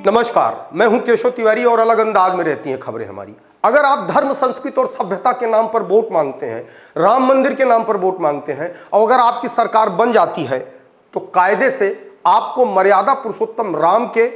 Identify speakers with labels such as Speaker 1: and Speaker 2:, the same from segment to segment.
Speaker 1: नमस्कार, मैं हूं केशव तिवारी और अलग अंदाज में रहती हैं खबरें हमारी। अगर आप धर्म, संस्कृति और सभ्यता के नाम पर वोट मांगते हैं, राम मंदिर के नाम पर वोट मांगते हैं और अगर आपकी सरकार बन जाती है तो कायदे से आपको मर्यादा पुरुषोत्तम राम के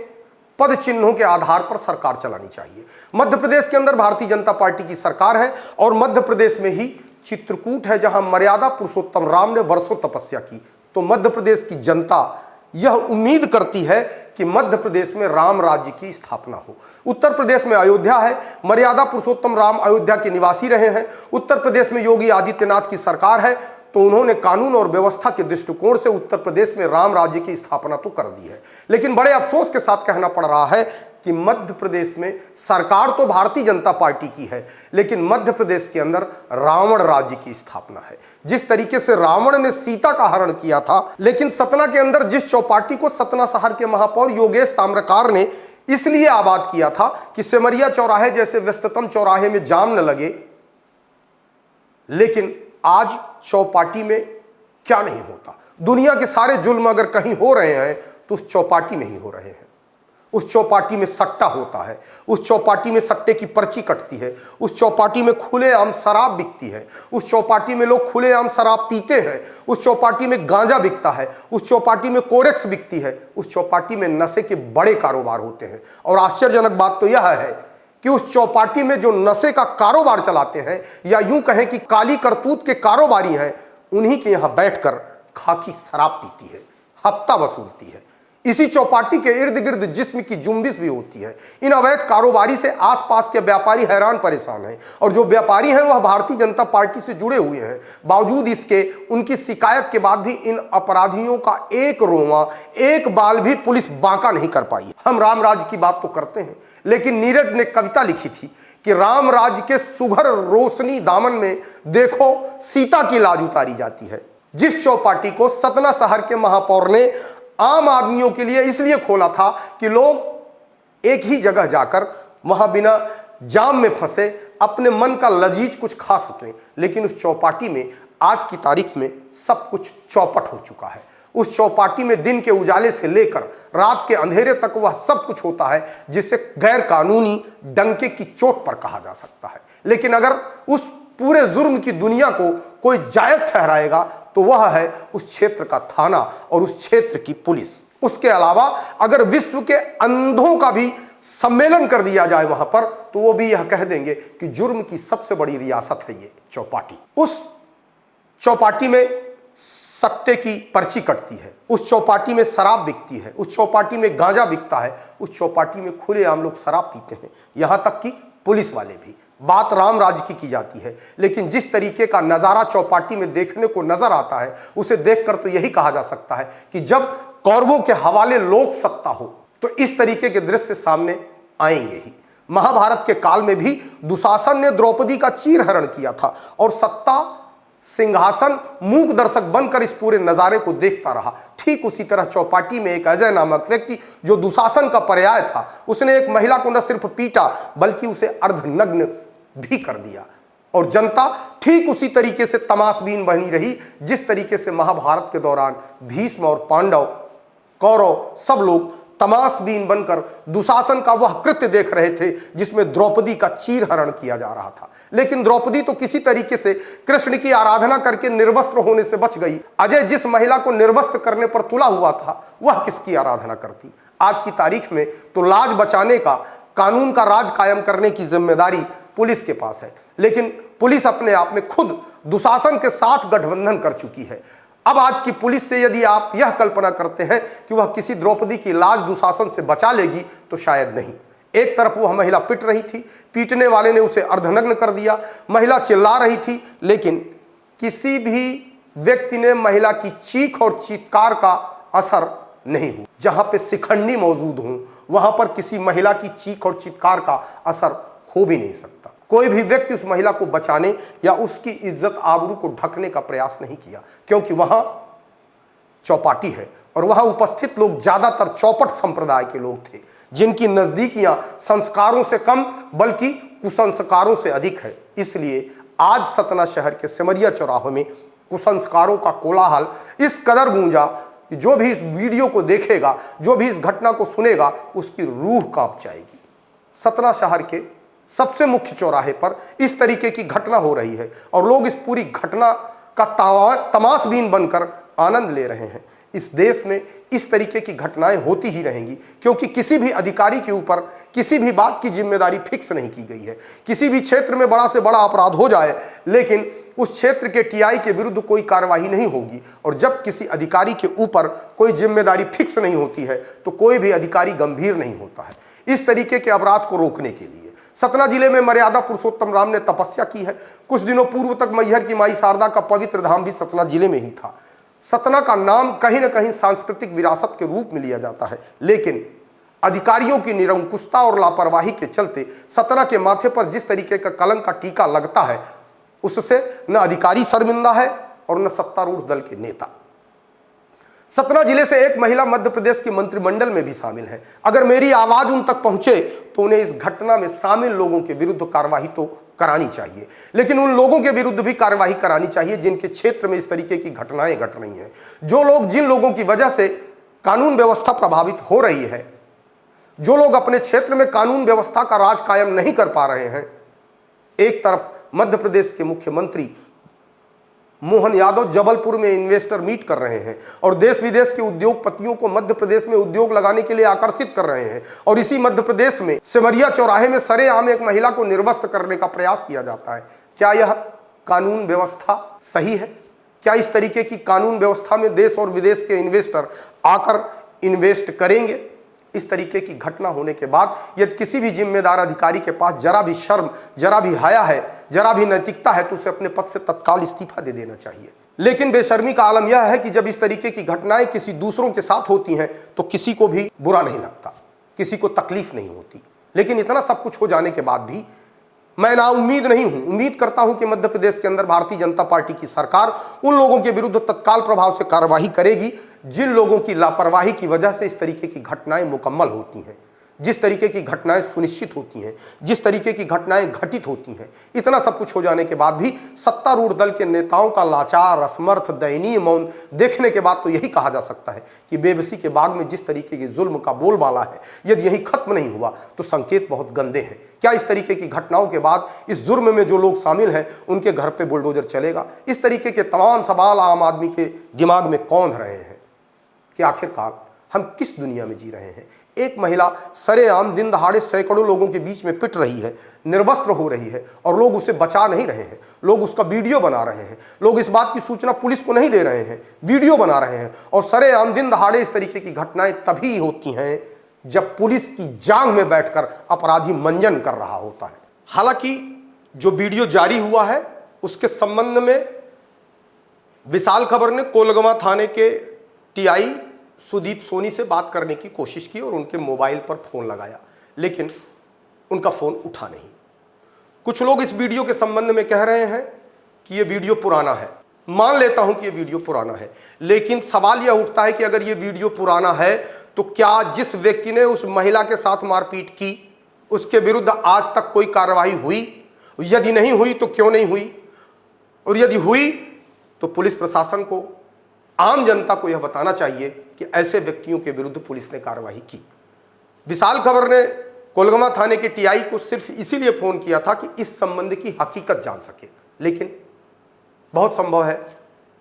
Speaker 1: पद चिन्हों के आधार पर सरकार चलानी चाहिए। मध्य प्रदेश के अंदर भारतीय जनता पार्टी की सरकार है और मध्य प्रदेश में ही चित्रकूट है जहां मर्यादा पुरुषोत्तम राम ने वर्षों तपस्या की। तो मध्य प्रदेश की जनता यह उम्मीद करती है कि मध्य प्रदेश में राम राज्य की स्थापना हो। उत्तर प्रदेश में अयोध्या है, मर्यादा पुरुषोत्तम राम अयोध्या के निवासी रहे हैं। उत्तर प्रदेश में योगी आदित्यनाथ की सरकार है तो उन्होंने कानून और व्यवस्था के दृष्टिकोण से उत्तर प्रदेश में राम राज्य की स्थापना तो कर दी है। लेकिन बड़े अफसोस के साथ कहना पड़ रहा है कि मध्य प्रदेश में सरकार तो भारतीय जनता पार्टी की है लेकिन मध्य प्रदेश के अंदर रावण राज्य की स्थापना है। जिस तरीके से रावण ने सीता का हरण किया था, लेकिन सतना के अंदर जिस चौपाटी को सतना शहर के महापौर योगेश ताम्रकार ने इसलिए आबाद किया था कि सिमरिया चौराहे जैसे व्यस्ततम चौराहे में जाम न लगे, लेकिन आज चौपाटी में क्या नहीं होता। दुनिया के सारे जुल्म अगर कहीं हो रहे हैं तो उस चौपाटी में ही हो रहे हैं। उस चौपाटी में सट्टा होता है, उस चौपाटी में सट्टे की पर्ची कटती है, उस चौपाटी में खुलेआम शराब बिकती है, उस चौपाटी में लोग खुलेआम शराब पीते हैं, उस चौपाटी में गांजा बिकता है, उस चौपाटी में कोरेक्स बिकती है, उस चौपाटी में नशे के बड़े कारोबार होते हैं। और आश्चर्यजनक बात तो यह है कि उस चौपाटी में जो नशे का कारोबार चलाते हैं या यूं कहें कि काली करतूत के कारोबारी हैं, उन्हीं के यहां बैठकर खाकी शराब पीती है, हफ्ता वसूलती है। इसी चौपाटी के इर्द गिर्द जिस्म की जुम्बिश भी होती है। इन अवैध कारोबारी से आसपास के व्यापारी हैरान परेशान हैं और जो व्यापारी हैं वह भारतीय जनता पार्टी से जुड़े हुए हैं। बावजूद इसके उनकी शिकायत के बाद भी इन अपराधियों का एक रोंवा, एक बाल भी पुलिस बांका नहीं कर पाई। हम राम राज्य की बात तो करते हैं, लेकिन नीरज ने कविता लिखी थी कि राम राज्य के सुघर रोशनी दामन में देखो सीता की लाज उतारी जाती है। जिस चौपाटी को सतना शहर के महापौर ने आम आदमियों के लिए इसलिए खोला था कि लोग एक ही जगह जाकर वहां बिना जाम में फंसे अपने मन का लजीज कुछ खा सकें, लेकिन उस चौपाटी में आज की तारीख में सब कुछ चौपट हो चुका है। उस चौपाटी में दिन के उजाले से लेकर रात के अंधेरे तक वह सब कुछ होता है जिसे गैर कानूनी डंके की चोट पर कहा जा सकता है। लेकिन अगर उस पूरे जुर्म की दुनिया को कोई जायज ठहराएगा तो वह है उस क्षेत्र का थाना और उस क्षेत्र की पुलिस। उसके अलावा अगर विश्व के अंधों का भी सम्मेलन कर दिया जाए वहां पर, तो वो भी यह कह देंगे कि जुर्म की सबसे बड़ी रियासत है ये चौपाटी। उस चौपाटी में सट्टे की पर्ची कटती है, उस चौपाटी में शराब बिकती है, उस चौपाटी में गांजा बिकता है, उस चौपाटी में खुलेआम लोग शराब पीते हैं, यहां तक कि पुलिस वाले भी। बात राम राज्य की जाती है, लेकिन जिस तरीके का नज़ारा चौपाटी में देखने को नजर आता है उसे देखकर तो यही कहा जा सकता है कि जब कौरवों के हवाले लोक सत्ता हो तो इस तरीके के दृश्य सामने आएंगे ही। महाभारत के काल में भी दुशासन ने द्रौपदी का चीरहरण किया था और सत्ता सिंहासन मूक दर्शक बनकर इस पूरे नज़ारे को देखता रहा। ठीक उसी तरह चौपाटी में एक अजय नामक व्यक्ति जो दुशासन का पर्याय था, उसने एक महिला को न सिर्फ पीटा बल्कि उसे अर्धनग्न भी कर दिया और जनता ठीक उसी तरीके से तमाशबीन बनी रही जिस तरीके से महाभारत के दौरान भीष्म और पांडव, कौरव सब लोग तमाशबीन बनकर दुशासन का वह कृत्य देख रहे थे जिसमें द्रौपदी का चीरहरण किया जा रहा था। लेकिन द्रौपदी तो किसी तरीके से कृष्ण की आराधना करके निर्वस्त्र होने से बच गई। अजय जिस महिला को निर्वस्त्र करने पर तुला हुआ था वह किसकी आराधना करती। आज की तारीख में तो लाज बचाने का, कानून का राज कायम करने की जिम्मेदारी पुलिस के पास है, लेकिन पुलिस अपने आप में खुद दुशासन के साथ गठबंधन कर चुकी है। अब आज की पुलिस से यदि आप यह कल्पना करते हैं कि वह किसी द्रौपदी की लाज दुशासन से बचा लेगी तो शायद नहीं। एक तरफ वह महिला पिट रही थी, पीटने वाले ने उसे अर्धनग्न कर दिया, महिला चिल्ला रही थी, लेकिन किसी भी व्यक्ति ने महिला की चीख और चीत्कार का असर नहीं हुआ। जहां पे शिखंडी मौजूद हूं वहां पर किसी महिला की चीख और चीत्कार का असर हो भी नहीं सकता। कोई भी व्यक्ति उस महिला को बचाने या उसकी इज्जत आबरू को ढकने का प्रयास नहीं किया, क्योंकि वहां चौपाटी है और वहां उपस्थित लोग ज्यादातर चौपट संप्रदाय के लोग थे जिनकी नजदीकियां संस्कारों से कम बल्कि कुसंस्कारों से अधिक है। इसलिए आज सतना शहर के सिमरिया चौराहे में कुसंस्कारों का कोलाहल इस कदर गूंजा कि जो भी इस वीडियो को देखेगा, जो भी इस घटना को सुनेगा, उसकी रूह कांप जाएगी। सतना शहर के सबसे मुख्य चौराहे पर इस तरीके की घटना हो रही है और लोग इस पूरी घटना का तमाशबीन बनकर आनंद ले रहे हैं। इस देश में इस तरीके की घटनाएं होती ही रहेंगी, क्योंकि किसी भी अधिकारी के ऊपर किसी भी बात की जिम्मेदारी फिक्स नहीं की गई है। किसी भी क्षेत्र में बड़ा से बड़ा अपराध हो जाए, लेकिन उस क्षेत्र के टीआई के विरुद्ध कोई कार्यवाही नहीं होगी। और जब किसी अधिकारी के ऊपर कोई जिम्मेदारी फिक्स नहीं होती है तो कोई भी अधिकारी गंभीर नहीं होता है। इस तरीके के अपराध को रोकने के लिए सतना जिले में मर्यादा पुरुषोत्तम राम ने तपस्या की है। कुछ दिनों पूर्व तक मैहर की माई शारदा का पवित्र धाम भी सतना जिले में ही था। सतना का नाम कहीं न कहीं सांस्कृतिक विरासत के रूप में लिया जाता है, लेकिन अधिकारियों की निरंकुशता और लापरवाही के चलते सतना के माथे पर जिस तरीके का कलंक का टीका लगता है, उससे न अधिकारी शर्मिंदा है और न सत्तारूढ़ दल के नेता। सतना जिले से एक महिला मध्य प्रदेश के मंत्रिमंडल में भी शामिल है। अगर मेरी आवाज उन तक पहुंचे तो उन्हें इस घटना में शामिल लोगों के विरुद्ध कार्यवाही तो करानी चाहिए, लेकिन उन लोगों के विरुद्ध भी कार्यवाही करानी चाहिए जिनके क्षेत्र में इस तरीके की घटनाएं घट रही हैं। जो लोग, जिन लोगों की वजह से कानून व्यवस्था प्रभावित हो रही है, जो लोग अपने क्षेत्र में कानून व्यवस्था का राज कायम नहीं कर पा रहे हैं। एक तरफ मध्य प्रदेश के मुख्यमंत्री मोहन यादव जबलपुर में इन्वेस्टर मीट कर रहे हैं और देश विदेश के उद्योगपतियों को मध्य प्रदेश में उद्योग लगाने के लिए आकर्षित कर रहे हैं। और इसी मध्य प्रदेश में सिमरिया चौराहे में सरेआम एक महिला को निर्वस्त्र करने का प्रयास किया जाता है। क्या यह कानून व्यवस्था सही है? क्या इस तरीके की कानून व्यवस्था में देश और विदेश के इन्वेस्टर आकर इन्वेस्ट करेंगे? इस तरीके की घटना होने के बाद यदि किसी भी जिम्मेदार अधिकारी के पास जरा भी शर्म, जरा भी हया है, जरा भी नैतिकता है तो उसे अपने पद से तत्काल इस्तीफा दे देना चाहिए। लेकिन बेशर्मी का आलम यह है कि जब इस तरीके की घटनाएं किसी दूसरों के साथ होती हैं तो किसी को भी बुरा नहीं लगता, किसी को तकलीफ नहीं होती। लेकिन इतना सब कुछ हो जाने के बाद भी मैं नाउम्मीद नहीं हूं। उम्मीद करता हूं कि मध्य प्रदेश के अंदर भारतीय जनता पार्टी की सरकार उन लोगों के विरुद्ध तत्काल प्रभाव से कार्रवाई करेगी जिन लोगों की लापरवाही की वजह से इस तरीके की घटनाएं मुकम्मल होती हैं, जिस तरीके की घटनाएं सुनिश्चित होती हैं, जिस तरीके की घटनाएं घटित होती हैं। इतना सब कुछ हो जाने के बाद भी सत्तारूढ़ दल के नेताओं का लाचार, असमर्थ, दयनीय मौन देखने के बाद तो यही कहा जा सकता है कि बेबसी के बाग में जिस तरीके के जुल्म का बोलबाला है, यदि यही खत्म नहीं हुआ तो संकेत बहुत गंदे हैं। क्या इस तरीके की घटनाओं के बाद इस जुर्म में जो लोग शामिल हैं उनके घर पे बुलडोजर चलेगा? इस तरीके के तमाम सवाल आम आदमी के दिमाग में कौंध रहे हैं कि आखिरकार हम किस दुनिया में जी रहे हैं। एक महिला सरेआम दिन दहाड़े सैकड़ों लोगों के बीच में पिट रही है, निर्वस्त्र हो रही है और लोग उसे बचा नहीं रहे हैं। लोग उसका वीडियो बना रहे हैं, लोग इस बात की सूचना पुलिस को नहीं दे रहे हैं, वीडियो बना रहे हैं। और सरेआम दिन दहाड़े इस तरीके की घटनाएं तभी होती हैं जब पुलिस की जांग में बैठकर अपराधी मंजन कर रहा होता है। हालांकि जो वीडियो जारी हुआ है उसके संबंध में विशाल खबर ने कोलगवा थाने के टीआई सुदीप सोनी से बात करने की कोशिश की और उनके मोबाइल पर फोन लगाया, लेकिन उनका फोन उठा नहीं। कुछ लोग इस वीडियो के संबंध में कह रहे हैं कि यह वीडियो पुराना है। मान लेता हूं कि यह वीडियो पुराना है, लेकिन सवाल यह उठता है कि अगर यह वीडियो पुराना है तो क्या जिस व्यक्ति ने उस महिला के साथ मारपीट की उसके विरुद्ध आज तक कोई कार्रवाई हुई? यदि नहीं हुई तो क्यों नहीं हुई? और यदि हुई तो पुलिस प्रशासन को, आम जनता को यह बताना चाहिए कि ऐसे व्यक्तियों के विरुद्ध पुलिस ने कार्रवाई की। विशाल खबर ने कोलगवा थाने के टीआई को सिर्फ इसीलिए फोन किया था कि इस संबंध की हकीकत जान सके, लेकिन बहुत संभव है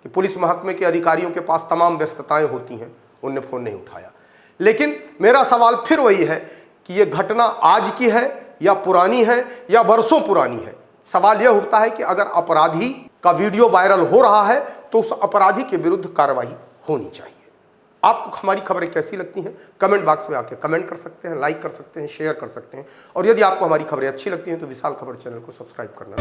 Speaker 1: कि पुलिस महकमे के अधिकारियों के पास तमाम व्यस्तताएं होती हैं, उनने फोन नहीं उठाया। लेकिन मेरा सवाल फिर वही है कि यह घटना आज की है या पुरानी है या वर्षों पुरानी है। सवाल यह उठता है कि अगर अपराधी का वीडियो वायरल हो रहा है तो उस अपराधी के विरुद्ध कार्रवाई होनी चाहिए। आपको हमारी खबरें कैसी लगती हैं कमेंट बॉक्स में आके कमेंट कर सकते हैं, लाइक कर सकते हैं, शेयर कर सकते हैं। और यदि आपको हमारी खबरें अच्छी लगती हैं तो विशाल खबर चैनल को सब्सक्राइब करना।